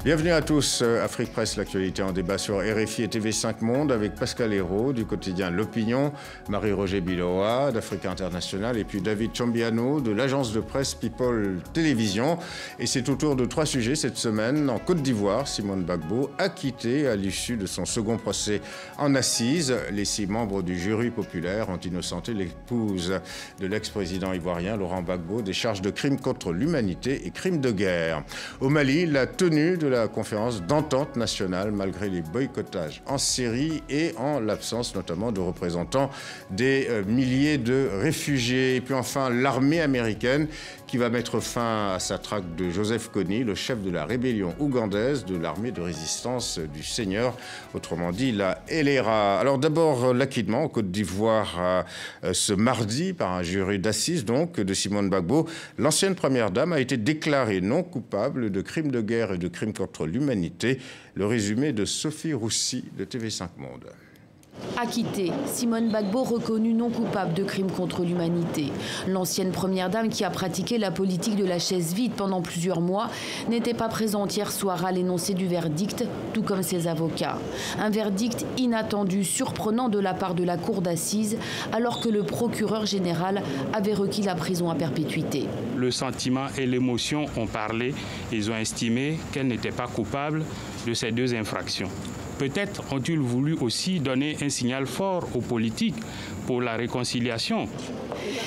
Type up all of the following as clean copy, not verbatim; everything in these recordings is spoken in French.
Bienvenue à tous. Afrique Presse, l'actualité en débat sur RFI et TV5 Monde avec Pascal Hérault du quotidien L'Opinion, Marie-Roger Biloa d'Africa International et puis David Chambiano de l'agence de presse People Télévision. Et c'est autour de 3 sujets cette semaine. En Côte d'Ivoire, Simone Gbagbo acquitté à l'issue de son second procès en assises. Les 6 membres du jury populaire ont innocenté l'épouse de l'ex-président ivoirien Laurent Gbagbo des charges de crimes contre l'humanité et crimes de guerre. Au Mali, la tenue de la conférence d'entente nationale malgré les boycottages en Syrie et en l'absence notamment de représentants des milliers de réfugiés. Et puis enfin, l'armée américaine qui va mettre fin à sa traque de Joseph Kony, le chef de la rébellion ougandaise de l'armée de résistance du Seigneur, autrement dit la LRA. Alors d'abord, l'acquittement en Côte d'Ivoire ce mardi par un jury d'assises donc de Simone Gbagbo. L'ancienne première dame a été déclarée non coupable de crimes de guerre et de crimes contre l'humanité. Le résumé de Sophie Roussy de TV5 Monde. Acquittée, Simone Gbagbo reconnue non coupable de crimes contre l'humanité. L'ancienne première dame qui a pratiqué la politique de la chaise vide pendant plusieurs mois n'était pas présente hier soir à l'énoncé du verdict, tout comme ses avocats. Un verdict inattendu, surprenant de la part de la cour d'assises, alors que le procureur général avait requis la prison à perpétuité. Le sentiment et l'émotion ont parlé. Ils ont estimé qu'elle n'était pas coupable de ces 2 infractions. Peut-être ont-ils voulu aussi donner un signal fort aux politiques pour la réconciliation.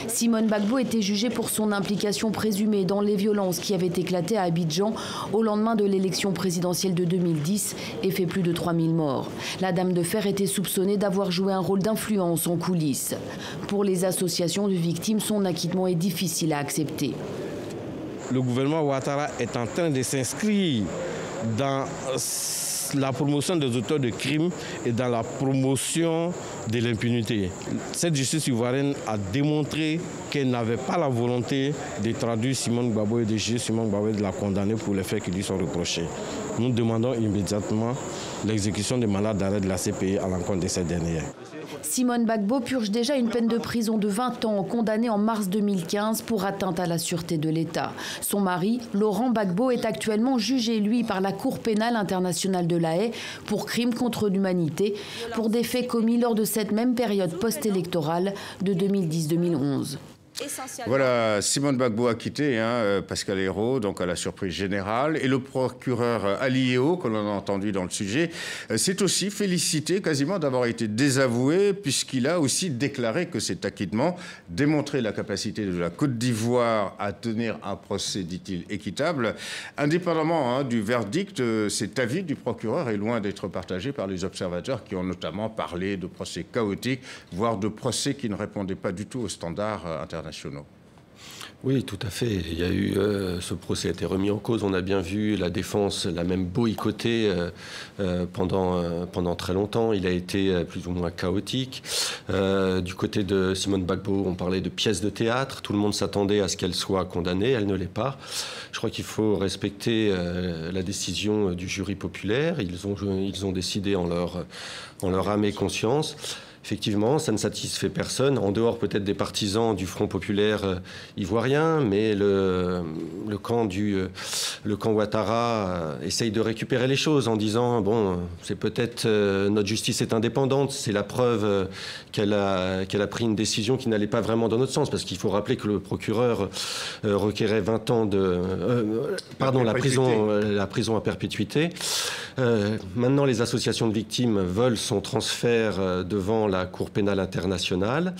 Simone Gbagbo était jugée pour son implication présumée dans les violences qui avaient éclaté à Abidjan au lendemain de l'élection présidentielle de 2010 et fait plus de 3000 morts. La Dame de Fer était soupçonnée d'avoir joué un rôle d'influence en coulisses. Pour les associations de victimes, son acquittement est difficile à accepter. Le gouvernement Ouattara est en train de s'inscrire dans la promotion des auteurs de crimes et dans la promotion de l'impunité. Cette justice ivoirienne a démontré qu'elle n'avait pas la volonté de traduire Simone Gbagbo et de juger Simone Gbagbo et de la condamner pour les faits qui lui sont reprochés. Nous demandons immédiatement l'exécution des mandats d'arrêt de la CPI à l'encontre de cette dernière. Simone Gbagbo purge déjà une peine de prison de 20 ans, condamnée en mars 2015 pour atteinte à la sûreté de l'État. Son mari, Laurent Gbagbo, est actuellement jugé, lui, par la Cour pénale internationale de La Haye pour crimes contre l'humanité, pour des faits commis lors de cette même période post-électorale de 2010-2011. Voilà, Simone Gbagbo acquitté, Pascal Hérault, donc à la surprise générale. Et le procureur Ali Yeo, que l'on a entendu dans le sujet, s'est aussi félicité quasiment d'avoir été désavoué, puisqu'il a aussi déclaré que cet acquittement démontrait la capacité de la Côte d'Ivoire à tenir un procès, dit-il, équitable. Indépendamment du verdict, cet avis du procureur est loin d'être partagé par les observateurs qui ont notamment parlé de procès chaotiques, voire de procès qui ne répondaient pas du tout aux standards internationaux. Oui, tout à fait. Il y a eu, ce procès a été remis en cause. On a bien vu la défense l'a même boycotté pendant très longtemps. Il a été plus ou moins chaotique. Du côté de Simone Gbagbo, on parlait de pièce de théâtre. Tout le monde s'attendait à ce qu'elle soit condamnée. Elle ne l'est pas. Je crois qu'il faut respecter la décision du jury populaire. Ils ont décidé en leur âme et conscience. Effectivement, ça ne satisfait personne, en dehors peut-être des partisans du Front populaire ivoirien, mais le camp Ouattara essaye de récupérer les choses en disant bon, c'est peut-être notre justice est indépendante, c'est la preuve qu'elle a pris une décision qui n'allait pas vraiment dans notre sens, parce qu'il faut rappeler que le procureur requérait 20 ans la prison à perpétuité. Maintenant, les associations de victimes veulent son transfert devant la Cour pénale internationale.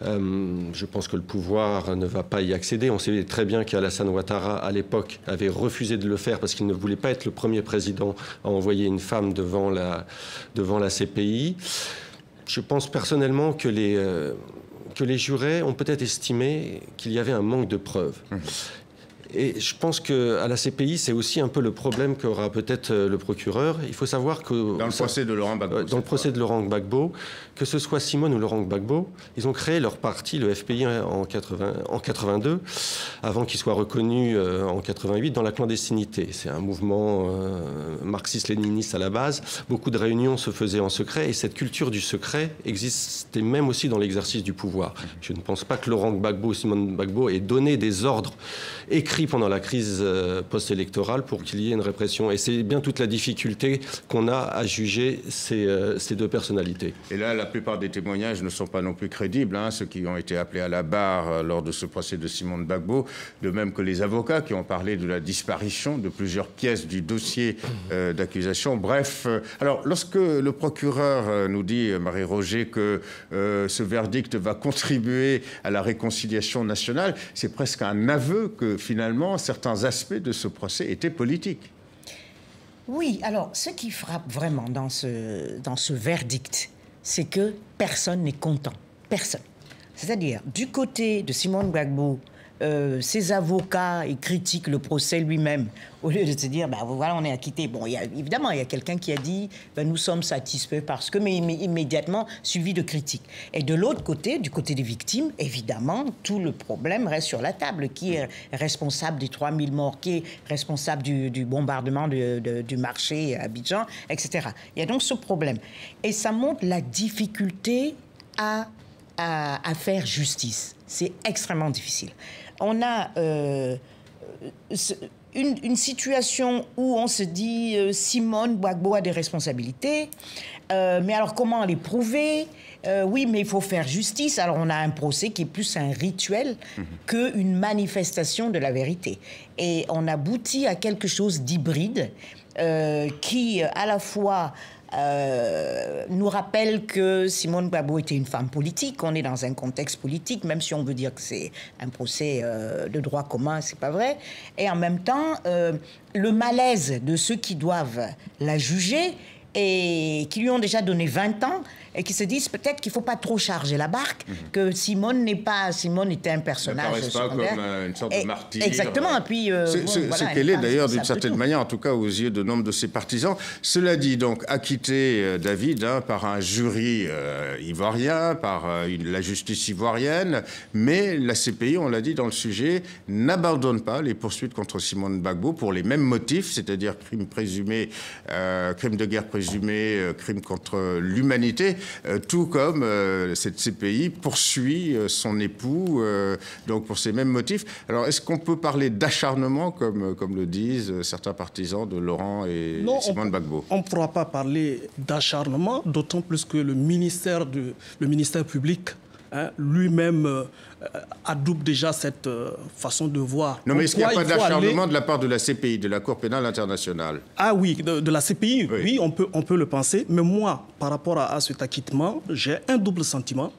Je pense que le pouvoir ne va pas y accéder. On sait très bien qu'Alassane Ouattara, à l'époque, avait refusé de le faire parce qu'il ne voulait pas être le premier président à envoyer une femme devant la CPI. Je pense personnellement que les jurés ont peut-être estimé qu'il y avait un manque de preuves. Et je pense qu'à la CPI, c'est aussi un peu le problème qu'aura peut-être le procureur. Il faut savoir que... Dans le procès de Laurent Gbagbo. Dans le procès de Laurent Gbagbo, que ce soit Simone ou Laurent Gbagbo, ils ont créé leur parti, le FPI, en 82, avant qu'il soit reconnu en 88, dans la clandestinité. C'est un mouvement marxiste-léniniste à la base. Beaucoup de réunions se faisaient en secret, et cette culture du secret existait même aussi dans l'exercice du pouvoir. Je ne pense pas que Laurent Gbagbo ou Simone Gbagbo aient donné des ordres écrits pendant la crise post-électorale pour qu'il y ait une répression. Et c'est bien toute la difficulté qu'on a à juger ces deux personnalités. Et là, la plupart des témoignages ne sont pas non plus crédibles, hein, ceux qui ont été appelés à la barre lors de ce procès de Simone Gbagbo, de même que les avocats qui ont parlé de la disparition de plusieurs pièces du dossier d'accusation. Bref, alors lorsque le procureur nous dit, Marie-Roger, que ce verdict va contribuer à la réconciliation nationale, c'est presque un aveu que finalement certains aspects de ce procès étaient politiques. Oui, alors ce qui frappe vraiment dans ce verdict, c'est que personne n'est content. Personne. C'est-à-dire, du côté de Simone Gbagbo, ses avocats, ils critiquent le procès lui-même, au lieu de se dire, ben voilà, on est acquitté. Bon, évidemment, il y a quelqu'un qui a dit, ben, nous sommes satisfaits parce que, mais immédiatement suivi de critiques. Et de l'autre côté, du côté des victimes, évidemment, tout le problème reste sur la table. Qui est responsable des 3000 morts? Qui est responsable du bombardement du marché à Abidjan, etc. Il y a donc ce problème. Et ça montre la difficulté à faire justice. C'est extrêmement difficile. On a une situation où on se dit Simone Gbagbo a des responsabilités, mais alors comment les prouver? Oui, mais il faut faire justice. Alors on a un procès qui est plus un rituel qu'une manifestation de la vérité. Et on aboutit à quelque chose d'hybride qui, à la fois, nous rappelle que Simone Gbagbo était une femme politique. On est dans un contexte politique, même si on veut dire que c'est un procès de droit commun, c'est pas vrai. Et en même temps, le malaise de ceux qui doivent la juger et qui lui ont déjà donné 20 ans et qui se disent peut-être qu'il ne faut pas trop charger la barque, que Simone était un personnage secondaire. Ne paraît pas comme une sorte de martyr. Exactement. Et puis, ce qu'elle est d'ailleurs d'une certaine manière, en tout cas aux yeux de nombre de ses partisans. Cela dit, donc, acquitté David par un jury ivoirien, par la justice ivoirienne, mais la CPI, on l'a dit dans le sujet, n'abandonne pas les poursuites contre Simone Gbagbo pour les mêmes motifs, c'est-à-dire crime présumé, crime de guerre présumé, crime contre l'humanité. Tout comme cette CPI poursuit son époux, donc pour ces mêmes motifs. Alors, est-ce qu'on peut parler d'acharnement, comme le disent certains partisans de Laurent et Simone Gbagbo? On ne pourra pas parler d'acharnement, d'autant plus que le ministère public lui-même adoube déjà cette façon de voir. Non, mais est-ce qu'il n'y a pas d'acharnement de la part de la CPI, de la Cour pénale internationale? Ah oui, de la CPI, oui, on peut le penser. Mais moi, par rapport à cet acquittement, j'ai un double sentiment.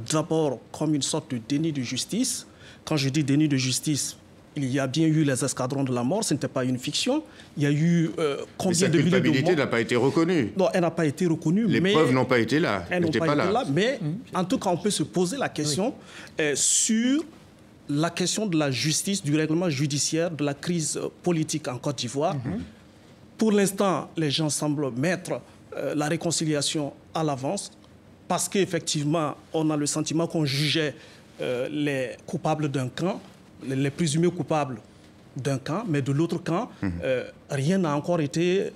D'abord, comme une sorte de déni de justice. Quand je dis déni de justice, il y a bien eu les escadrons de la mort, ce n'était pas une fiction. Il y a eu combien de milliers de morts. Sa culpabilité n'a pas été reconnue. Non, elle n'a pas été reconnue. Les preuves n'ont pas été là. Elles n'ont pas été là. Mais en tout cas, on peut se poser la question sur la question de la justice, du règlement judiciaire, de la crise politique en Côte d'Ivoire. Pour l'instant, les gens semblent mettre la réconciliation à l'avance parce qu'effectivement, on a le sentiment qu'on jugeait les coupables d'un camp, les présumés coupables d'un camp, mais de l'autre camp, rien n'a encore été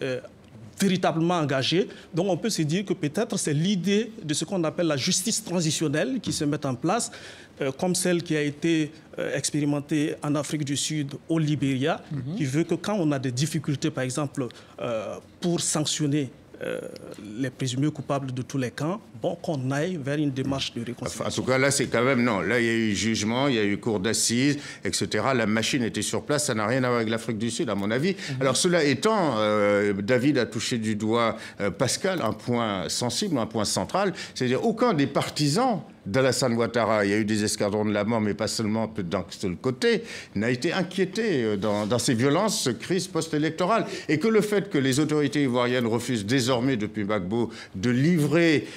véritablement engagé. Donc on peut se dire que peut-être c'est l'idée de ce qu'on appelle la justice transitionnelle qui se met en place, comme celle qui a été expérimentée en Afrique du Sud, au Libéria, qui veut que quand on a des difficultés, par exemple, pour sanctionner les présumés coupables de tous les camps, bon, qu'on aille vers une démarche de réconciliation. En tout cas, là, c'est quand même... Non, là, il y a eu jugement, il y a eu cour d'assises, etc. La machine était sur place, ça n'a rien à voir avec l'Afrique du Sud, à mon avis. Alors, cela étant, David a touché du doigt, Pascal, un point sensible, un point central, c'est-à-dire aucun des partisans d'Alassane Ouattara, il y a eu des escadrons de la mort, mais pas seulement d'un seul côté, n'a été inquiété dans ces violences, crise post-électorale. Et que le fait que les autorités ivoiriennes refusent désormais, depuis Gbagbo, de livrer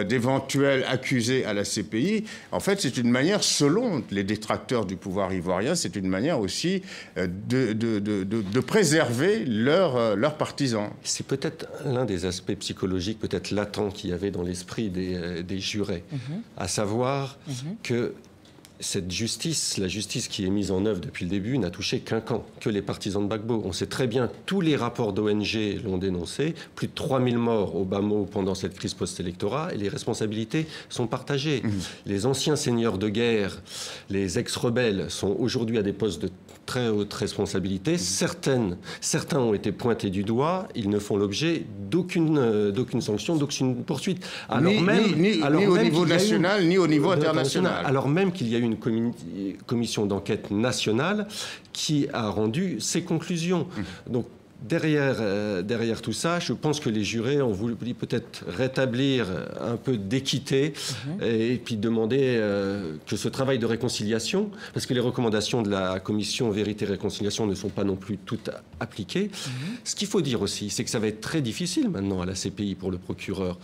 d'éventuels accusés à la CPI, en fait, c'est une manière, selon les détracteurs du pouvoir ivoirien, c'est une manière aussi de préserver leurs partisans. C'est peut-être l'un des aspects psychologiques, peut-être latents, qu'il y avait dans l'esprit des jurés, à savoir que cette justice, la justice qui est mise en œuvre depuis le début, n'a touché qu'un camp, que les partisans de Gbagbo. On sait très bien, tous les rapports d'ONG l'ont dénoncé, plus de 3000 morts au Bamo pendant cette crise post-électorale, et les responsabilités sont partagées. Les anciens seigneurs de guerre, les ex-rebelles, sont aujourd'hui à des postes de très haute responsabilité. Certains ont été pointés du doigt, ils ne font l'objet d'aucune sanction, d'aucune poursuite. Ni au niveau national, ni au niveau international. Alors même qu'il y a eu une commission d'enquête nationale qui a rendu ses conclusions. Donc, derrière tout ça, je pense que les jurés ont voulu peut-être rétablir un peu d'équité et puis demander que ce travail de réconciliation, parce que les recommandations de la commission Vérité et Réconciliation ne sont pas non plus toutes appliquées. Ce qu'il faut dire aussi, c'est que ça va être très difficile maintenant à la CPI pour le procureur.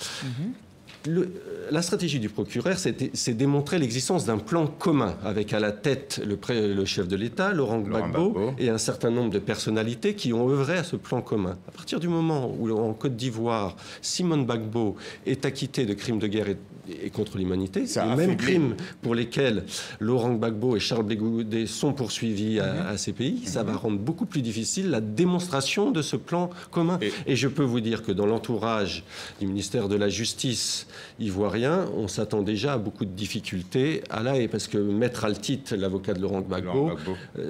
La stratégie du procureur, c'est démontrer l'existence d'un plan commun avec à la tête le chef de l'État, Laurent Gbagbo, et un certain nombre de personnalités qui ont œuvré à ce plan commun. À partir du moment où, en Côte d'Ivoire, Simone Gbagbo est acquitté de crimes de guerre et contre l'humanité, les mêmes crimes pour lesquels Laurent Gbagbo et Charles Blé Goudé sont poursuivis à ces pays, ça va rendre beaucoup plus difficile la démonstration de ce plan commun. Et je peux vous dire que dans l'entourage du ministère de la Justice ivoirien, on s'attend déjà à beaucoup de difficultés à la haie, parce que Maître Altit, l'avocat de Laurent Gbagbo,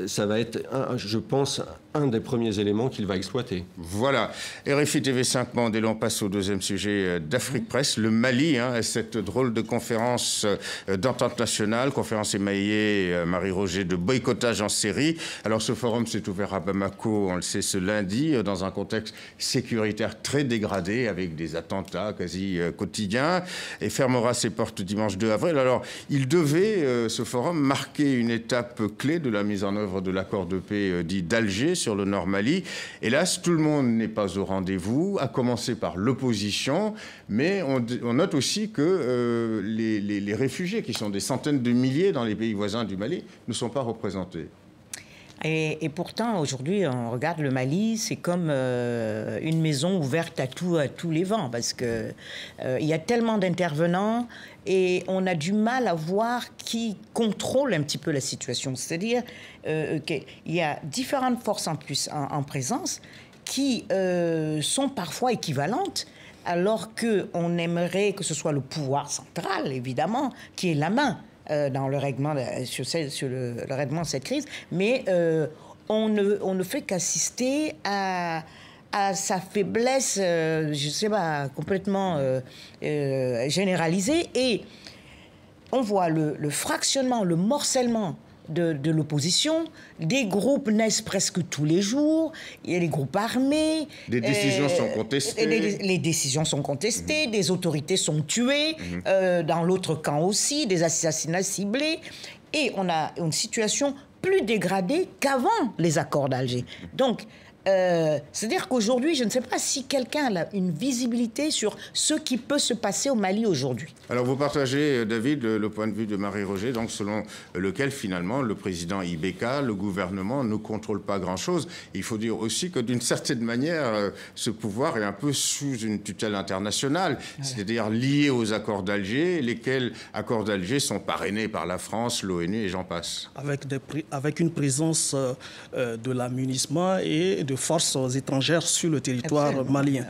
ça va être, je pense, un des premiers éléments qu'il va exploiter. Voilà. RFI TV5 Monde, et l'on passe au deuxième sujet d'Afrique Presse, le Mali, cette drôle de conférence d'entente nationale, conférence émaillée, Marie-Roger, de boycottage en série. Alors ce forum s'est ouvert à Bamako, on le sait, ce lundi, dans un contexte sécuritaire très dégradé, avec des attentats quasi quotidiens, et fermera ses portes dimanche 2 avril. Alors, il devait, ce forum, marquer une étape clé de la mise en œuvre de l'accord de paix dit d'Alger sur le Nord Mali. Hélas, tout le monde n'est pas au rendez-vous, à commencer par l'opposition, mais on note aussi que les réfugiés, qui sont des centaines de milliers dans les pays voisins du Mali, ne sont pas représentés. Et pourtant, aujourd'hui, on regarde le Mali, c'est comme une maison ouverte à tous les vents, parce que il y a tellement d'intervenants et on a du mal à voir qui contrôle un petit peu la situation. C'est-à-dire qu'il y a différentes forces en présence qui sont parfois équivalentes, alors qu'on aimerait que ce soit le pouvoir central, évidemment, qui ait la main dans le règlement le règlement de cette crise, mais on ne fait qu'assister à sa faiblesse, je ne sais pas, complètement généralisée, et on voit le fractionnement, le morcellement de l'opposition. Des groupes naissent presque tous les jours. Il y a les groupes armés. Des décisions sont contestées. Les décisions sont contestées. Des autorités sont tuées. Dans l'autre camp aussi, des assassinats ciblés. Et on a une situation plus dégradée qu'avant les accords d'Alger. Donc, c'est-à-dire qu'aujourd'hui, je ne sais pas si quelqu'un a une visibilité sur ce qui peut se passer au Mali aujourd'hui. Alors vous partagez, David, le point de vue de Marie-Roger, donc selon lequel finalement le président Ibeka, le gouvernement ne contrôle pas grand-chose. Il faut dire aussi que d'une certaine manière, ce pouvoir est un peu sous une tutelle internationale, c'est-à-dire lié aux accords d'Alger, lesquels accords d'Alger sont parrainés par la France, l'ONU et j'en passe. Avec une présence de la MINUSMA et de forces étrangères sur le territoire malien.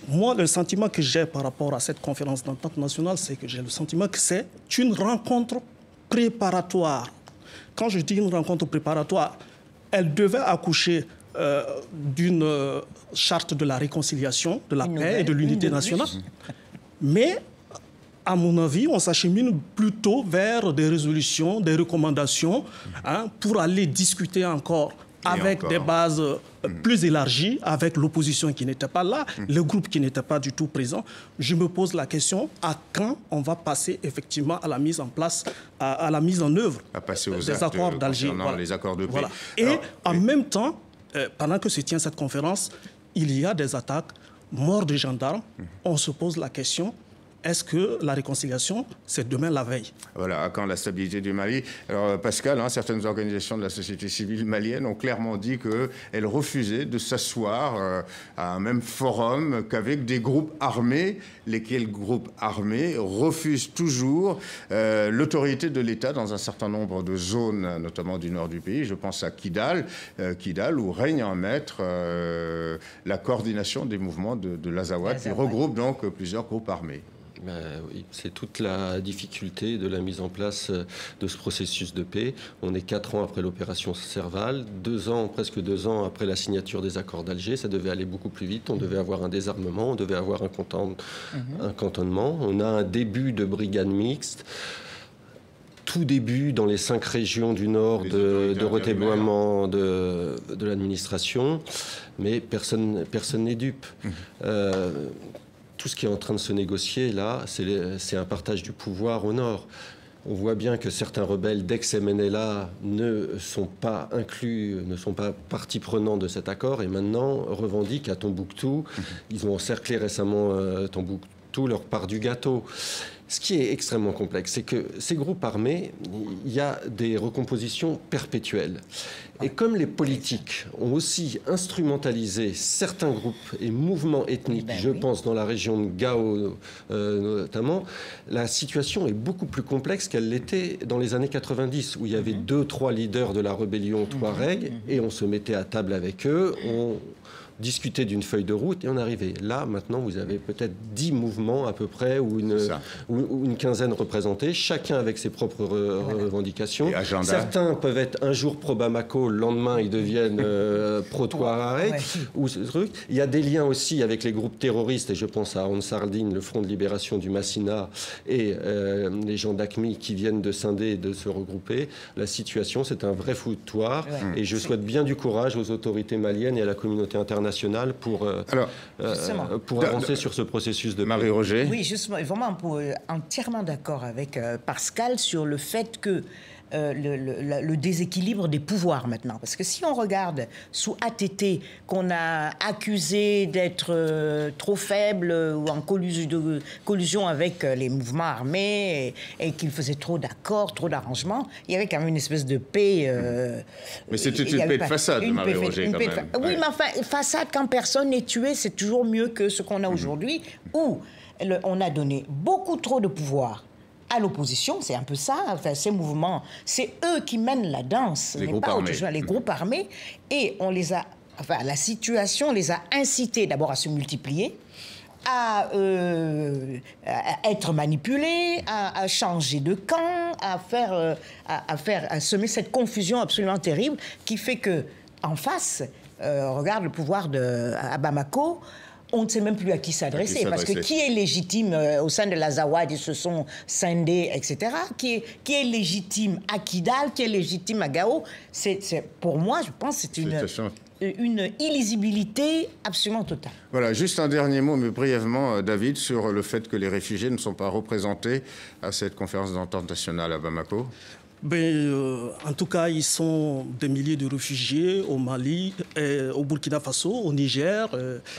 Moi, le sentiment que j'ai par rapport à cette conférence d'entente nationale, c'est que j'ai le sentiment que c'est une rencontre préparatoire. Quand je dis une rencontre préparatoire, elle devait accoucher d'une charte de la réconciliation, de la paix et de l'unité nationale. Mais, à mon avis, on s'achemine plutôt vers des résolutions, des recommandations, pour aller discuter encore avec des bases plus élargies, avec l'opposition qui n'était pas là, le groupe qui n'était pas du tout présent. Je me pose la question, à quand on va passer effectivement à la mise en place, à la mise en œuvre des accords d'Alger. Voilà. Les accords de paix. Voilà. Et en même temps, pendant que se tient cette conférence, il y a des attaques, mort de gendarmes. On se pose la question, est-ce que la réconciliation, c'est demain la veille? Voilà, à quand la stabilité du Mali? Alors, Pascal, certaines organisations de la société civile malienne ont clairement dit qu'elles refusaient de s'asseoir à un même forum qu'avec des groupes armés, lesquels groupes armés refusent toujours l'autorité de l'État dans un certain nombre de zones, notamment du nord du pays. Je pense à Kidal, où règne en maître la coordination des mouvements de l'Azawad, qui regroupe donc plusieurs groupes armés. Oui, c'est toute la difficulté de la mise en place de ce processus de paix. On est 4 ans après l'opération Serval, presque 2 ans après la signature des accords d'Alger. Ça devait aller beaucoup plus vite. On devait avoir un désarmement, on devait avoir un cantonnement. On a un début de brigade mixte. Tout début dans les 5 régions du Nord de redéploiement de l'administration. Mais personne n'est dupe. Tout ce qui est en train de se négocier, là, c'est un partage du pouvoir au nord. On voit bien que certains rebelles d'ex-MNLA ne sont pas inclus, ne sont pas partie prenante de cet accord et maintenant revendiquent à Tombouctou. Ils ont encerclé récemment Tombouctou, leur part du gâteau. Ce qui est extrêmement complexe, c'est que ces groupes armés, il y a des recompositions perpétuelles. Et comme les politiques ont aussi instrumentalisé certains groupes et mouvements ethniques, je pense dans la région de Gao notamment, la situation est beaucoup plus complexe qu'elle l'était dans les années 90, où il y avait 2-3 leaders de la rébellion Touareg, et on se mettait à table avec eux, on discuter d'une feuille de route et on arrivait. Là, maintenant, vous avez peut-être 10 mouvements à peu près ou une quinzaine représentés, chacun avec ses propres revendications. Certains peuvent être un jour pro-Bamako, le lendemain, ils deviennent pro-Touareg. Ou ce truc. Il y a des liens aussi avec les groupes terroristes, et je pense à Ansar Dine, le Front de libération du Massina, et les gens d'AQMI qui viennent de scinder et de se regrouper. La situation, c'est un vrai foutoir. Et je souhaite bien du courage aux autorités maliennes et à la communauté internationale pour avancer sur ce processus de paix. Marie-Roger. Oui, justement, vraiment entièrement d'accord avec Pascal sur le fait que le déséquilibre des pouvoirs maintenant. Parce que si on regarde sous ATT qu'on a accusé d'être trop faible ou en collusion avec les mouvements armés et qu'il faisait trop d'accords, trop d'arrangements, il y avait quand même une espèce de paix... mais c'était une paix de façade, Marie-Roger, quand même. Oui, mais enfin, façade, quand personne n'est tué, c'est toujours mieux que ce qu'on a aujourd'hui, où on a donné beaucoup trop de pouvoir à l'opposition, c'est un peu ça, enfin, ces mouvements, c'est eux qui mènent la danse, les groupes armés, et on les a, enfin, la situation les a incités d'abord à se multiplier, à être manipulés, à changer de camp, à semer cette confusion absolument terrible qui fait que, en face, regarde le pouvoir à Bamako. On ne sait même plus à qui s'adresser, parce que qui est légitime au sein de l'Azawad, ils se sont scindés, etc. Qui est légitime à Kidal, qui est légitime à Gao. Pour moi, je pense que c'est une illisibilité absolument totale. Voilà, juste un dernier mot, mais brièvement, David, sur le fait que les réfugiés ne sont pas représentés à cette conférence d'entente nationale à Bamako. En tout cas, ils sont des milliers de réfugiés au Mali, au Burkina Faso, au Niger.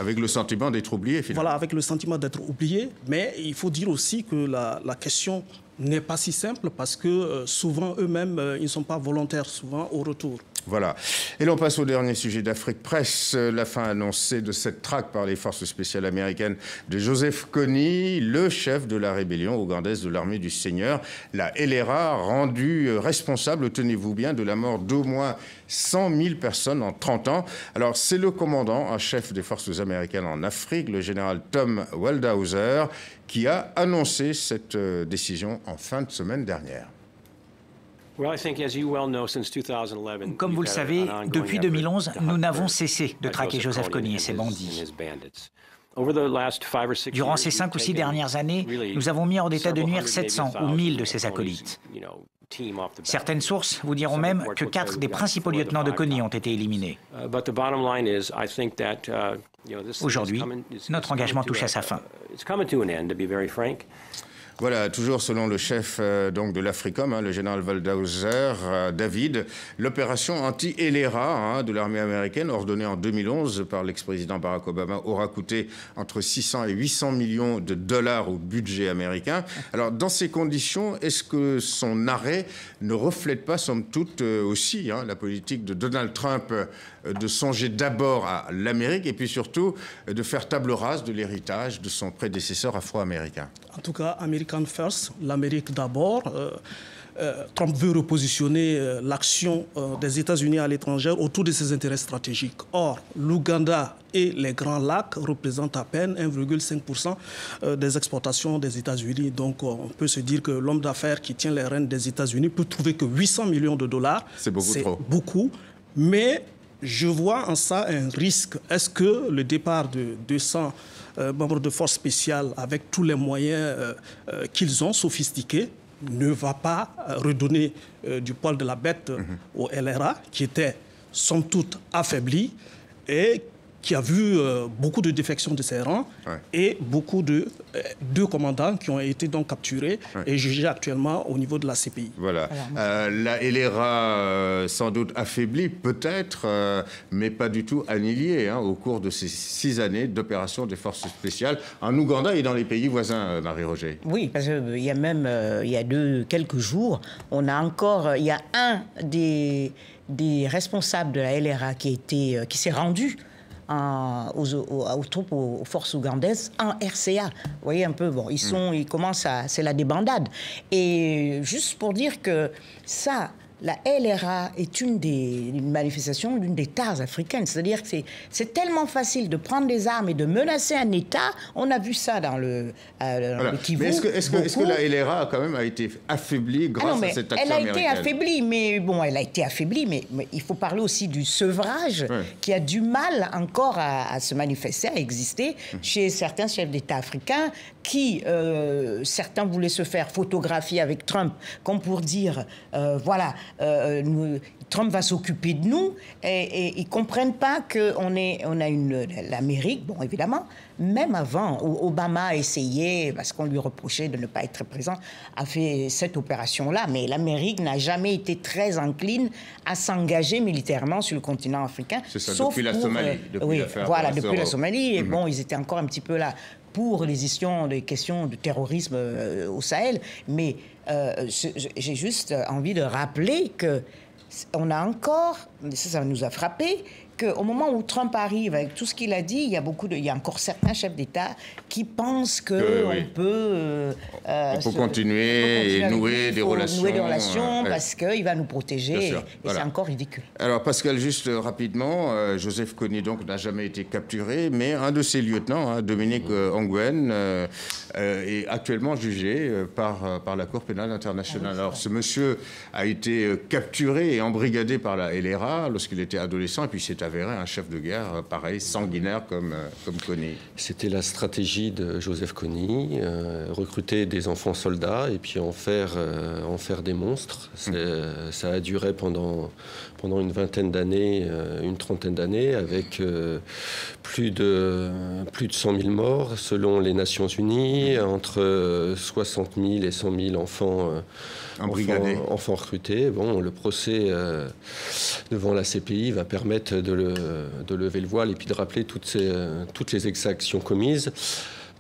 Avec le sentiment d'être oubliés, finalement. Voilà, avec le sentiment d'être oubliés. Mais il faut dire aussi que la question n'est pas si simple parce que souvent eux-mêmes, ils ne sont pas volontaires souvent au retour. Voilà. Et l'on passe au dernier sujet d'Afrique Presse. La fin annoncée de cette traque par les forces spéciales américaines de Joseph Kony, le chef de la rébellion ougandaise de l'armée du Seigneur, la LRA, rendu responsable, tenez-vous bien, de la mort d'au moins 100 000 personnes en 30 ans. Alors, c'est le commandant en chef des forces américaines en Afrique, le général Tom Waldhauser, qui a annoncé cette décision en fin de semaine dernière. Comme vous le savez, depuis 2011, nous n'avons cessé de traquer Joseph Kony et ses bandits. Durant ces 5 ou 6 dernières années, nous avons mis en état de nuire 700 ou 1000 de ses acolytes. Certaines sources vous diront même que 4 des principaux lieutenants de Kony ont été éliminés. Aujourd'hui, notre engagement touche à sa fin. Voilà, toujours selon le chef donc de l'Africom, le général Waldhauser, David, l'opération anti-LRA de l'armée américaine, ordonnée en 2011 par l'ex-président Barack Obama, aura coûté entre 600 et 800 millions de dollars au budget américain. Alors, dans ces conditions, est-ce que son arrêt ne reflète pas, somme toute, aussi la politique de Donald Trump de songer d'abord à l'Amérique et puis surtout de faire table rase de l'héritage de son prédécesseur afro-américain? En tout cas, American First, l'Amérique d'abord. Trump veut repositionner l'action des États-Unis à l'étranger autour de ses intérêts stratégiques. Or, l'Ouganda et les Grands Lacs représentent à peine 1,5% des exportations des États-Unis. Donc, on peut se dire que l'homme d'affaires qui tient les rênes des États-Unis peut trouver que 800 millions de dollars. C'est beaucoup trop. Beaucoup, mais je vois en ça un risque. Est-ce que le départ de 200 membres de force spéciale, avec tous les moyens qu'ils ont sophistiqués, ne va pas redonner du poil de la bête au LRA, qui était somme toute affaibli et qui a vu beaucoup de défections de ses rangs et beaucoup de deux commandants qui ont été donc capturés et jugés actuellement au niveau de la CPI. Voilà. La LRA, sans doute affaiblie, peut-être, mais pas du tout annihilée au cours de ces 6 années d'opération des forces spéciales en Ouganda et dans les pays voisins, Marie-Roger. Oui, parce qu'il y a même, il y a quelques jours, il y a un des responsables de la LRA qui s'est rendu aux troupes, aux forces ougandaises en RCA. Vous voyez un peu, bon, ils commencent c'est la débandade. Et juste pour dire que ça, la LRA est une manifestation d'une des tares africaines. C'est-à-dire que c'est tellement facile de prendre des armes et de menacer un État. On a vu ça dans le Kivu. Mais est-ce que la LRA quand même a été affaiblie grâce à cette action américaine? Elle a été affaiblie, mais il faut parler aussi du sevrage qui a du mal encore à se manifester, à exister chez certains chefs d'État africains qui, certains voulaient se faire photographier avec Trump, comme pour dire, voilà, Trump va s'occuper de nous, et ils ne comprennent pas qu'on a l'Amérique, bon, évidemment, même avant, Obama a essayé, parce qu'on lui reprochait de ne pas être présent, a fait cette opération-là, mais l'Amérique n'a jamais été très encline à s'engager militairement sur le continent africain. C'est ça, depuis la Somalie. Depuis la Somalie, et bon, ils étaient encore un petit peu là pour les questions de terrorisme au Sahel, mais j'ai juste envie de rappeler que on a encore, ça nous a frappé, qu'au moment où Trump arrive, avec tout ce qu'il a dit, il y a encore certains chefs d'État qui pensent qu'on peut... il faut continuer et nouer des relations. Parce qu'il va nous protéger. C'est encore ridicule. Alors, Pascal, juste rapidement, Joseph Kony donc n'a jamais été capturé, mais un de ses lieutenants, Dominique Ongwen, est actuellement jugé par la Cour pénale internationale. Alors, ce monsieur a été capturé et embrigadé par la LRA lorsqu'il était adolescent, et puis s'est avéré un chef de guerre, pareil, sanguinaire comme Kony. C'était la stratégie de Joseph Kony, recruter des enfants soldats et puis en faire des monstres. Ça a duré pendant une vingtaine d'années, une trentaine d'années, avec plus de 100 000 morts selon les Nations Unies, entre 60 000 et 100 000 enfants recrutés. Bon, le procès devant la CPI va permettre de lever le voile et puis de rappeler toutes les exactions commises.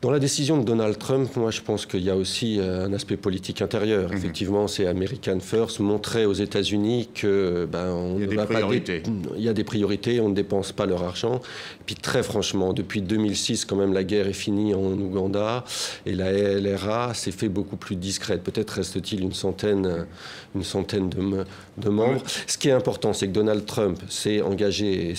Dans la décision de Donald Trump, moi je pense qu'il y a aussi un aspect politique intérieur. Effectivement, c'est American First, montrer aux États-Unis que il y a des priorités, on ne dépense pas leur argent. Et puis très franchement, depuis 2006, quand même, la guerre est finie en Ouganda et la LRA s'est fait beaucoup plus discrète. Peut-être reste-t-il une centaine de membres. Ce qui est important, c'est que Donald Trump s'est engagé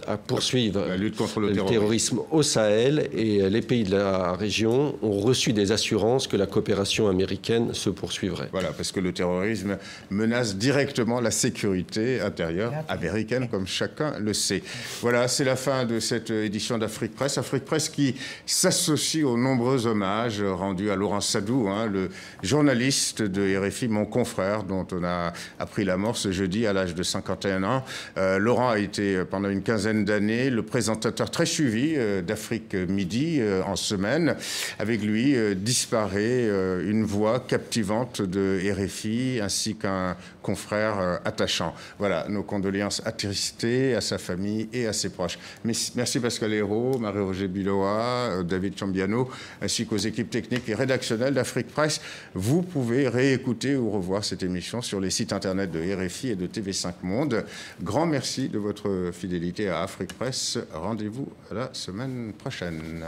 à poursuivre la lutte contre le terrorisme au Sahel. et les pays de la région ont reçu des assurances que la coopération américaine se poursuivrait. Voilà, parce que le terrorisme menace directement la sécurité intérieure américaine, comme chacun le sait. Voilà, c'est la fin de cette édition d'Afrique Presse. Afrique Presse qui s'associe aux nombreux hommages rendus à Laurent Sadou, le journaliste de RFI, mon confrère, dont on a appris la mort ce jeudi à l'âge de 51 ans. Laurent a été pendant une quinzaine d'années le présentateur très suivi d'Afrique Midi en semaine. Avec lui disparaît une voix captivante de RFI ainsi qu'un confrère attachant. Voilà, nos condoléances attristées à sa famille et à ses proches. Merci Pascal Hérault, Marie-Roger Biloa, David Chambiano, ainsi qu'aux équipes techniques et rédactionnelles d'Afrique Presse. Vous pouvez réécouter ou revoir cette émission sur les sites internet de RFI et de TV5 Monde. Grand merci de votre fidélité à Afrique Presse. Rendez-vous à la semaine prochaine.